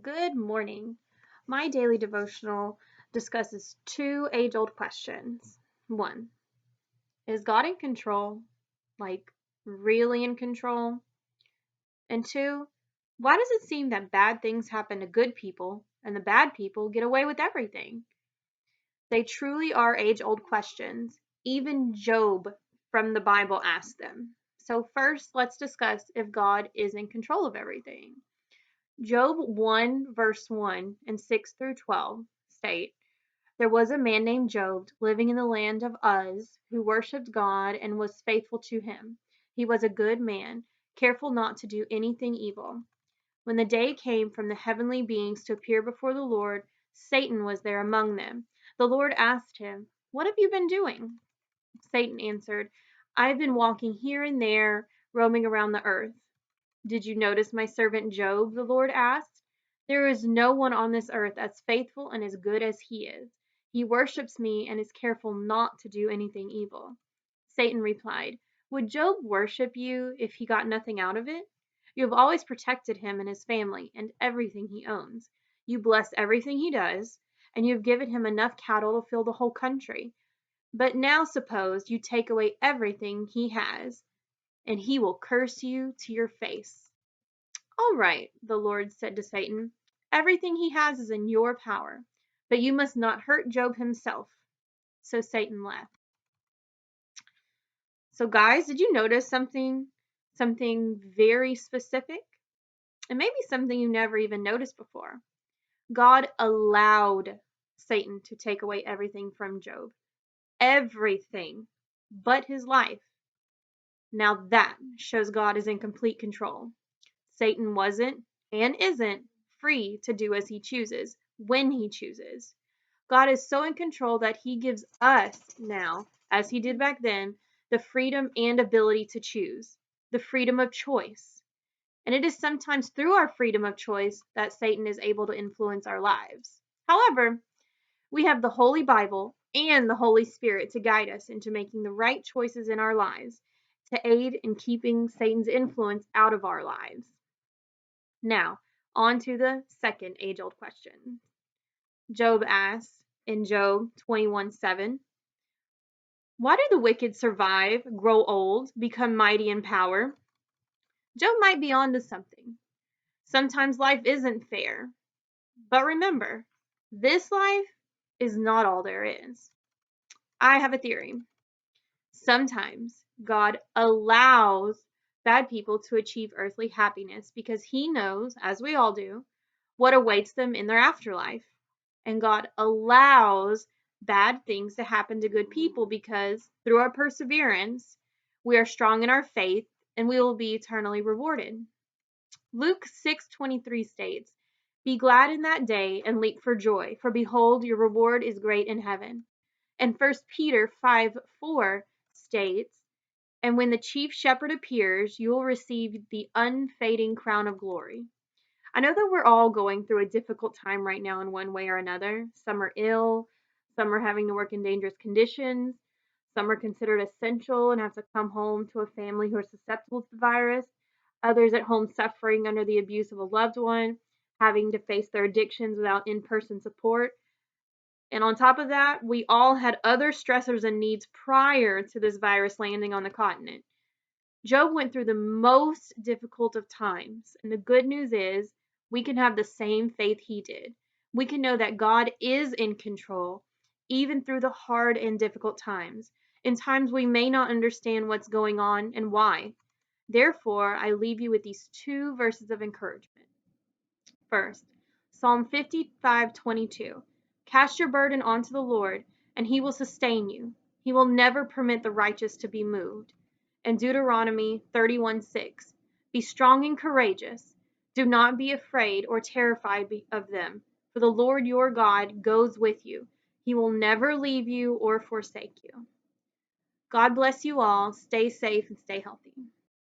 Good morning. My daily devotional discusses two age-old questions. One, is God in control? Like, really in control? And two, why does it seem that bad things happen to good people and the bad people get away with everything? They truly are age-old questions. Even Job from the Bible asked them. So first, let's discuss if God is in control of everything. Job 1 verse 1 and 6 through 12 state, there was a man named Job living in the land of Uz who worshipped God and was faithful to him. He was a good man, careful not to do anything evil. When the day came from the heavenly beings to appear before the Lord, Satan was there among them. The Lord asked him, "What have you been doing?" Satan answered, "I have been walking here and there, roaming around the earth." "Did you notice my servant Job?" the Lord asked. "There is no one on this earth as faithful and as good as he is. He worships me and is careful not to do anything evil." Satan replied, "Would Job worship you if he got nothing out of it? You have always protected him and his family and everything he owns. You bless everything he does, and you have given him enough cattle to fill the whole country. But now suppose you take away everything he has, and he will curse you to your face." "All right," the Lord said to Satan, "everything he has is in your power, but you must not hurt Job himself." So Satan left. So guys, did you notice something very specific? And maybe something you never even noticed before. God allowed Satan to take away everything from Job. Everything but his life. Now that shows God is in complete control. Satan wasn't and isn't free to do as he chooses, when he chooses. God is so in control that he gives us now, as he did back then, the freedom and ability to choose, the freedom of choice. And it is sometimes through our freedom of choice that Satan is able to influence our lives. However, we have the Holy Bible and the Holy Spirit to guide us into making the right choices in our lives, to aid in keeping Satan's influence out of our lives. Now, on to the second age-old question. Job asks in Job 21:7, "Why do the wicked survive, grow old, become mighty in power?" Job might be onto something. Sometimes life isn't fair. But remember, this life is not all there is. I have a theory. Sometimes God allows bad people to achieve earthly happiness because he knows, as we all do, what awaits them in their afterlife. And God allows bad things to happen to good people because through our perseverance, we are strong in our faith and we will be eternally rewarded. Luke 6:23 states, "Be glad in that day and leap for joy, for behold, your reward is great in heaven." And 1 Peter 5:4 states, "And when the chief shepherd appears, you will receive the unfading crown of glory." I know that we're all going through a difficult time right now in one way or another. Some are ill, some are having to work in dangerous conditions, some are considered essential and have to come home to a family who are susceptible to the virus, others at home suffering under the abuse of a loved one, having to face their addictions without in-person support. And on top of that, we all had other stressors and needs prior to this virus landing on the continent. Job went through the most difficult of times, and the good news is we can have the same faith he did. We can know that God is in control, even through the hard and difficult times. In times we may not understand what's going on and why. Therefore, I leave you with these two verses of encouragement. First, Psalm 55:22. "Cast your burden onto the Lord, and he will sustain you. He will never permit the righteous to be moved." And Deuteronomy 31:6. "Be strong and courageous. Do not be afraid or terrified of them, for the Lord your God goes with you. He will never leave you or forsake you." God bless you all. Stay safe and stay healthy.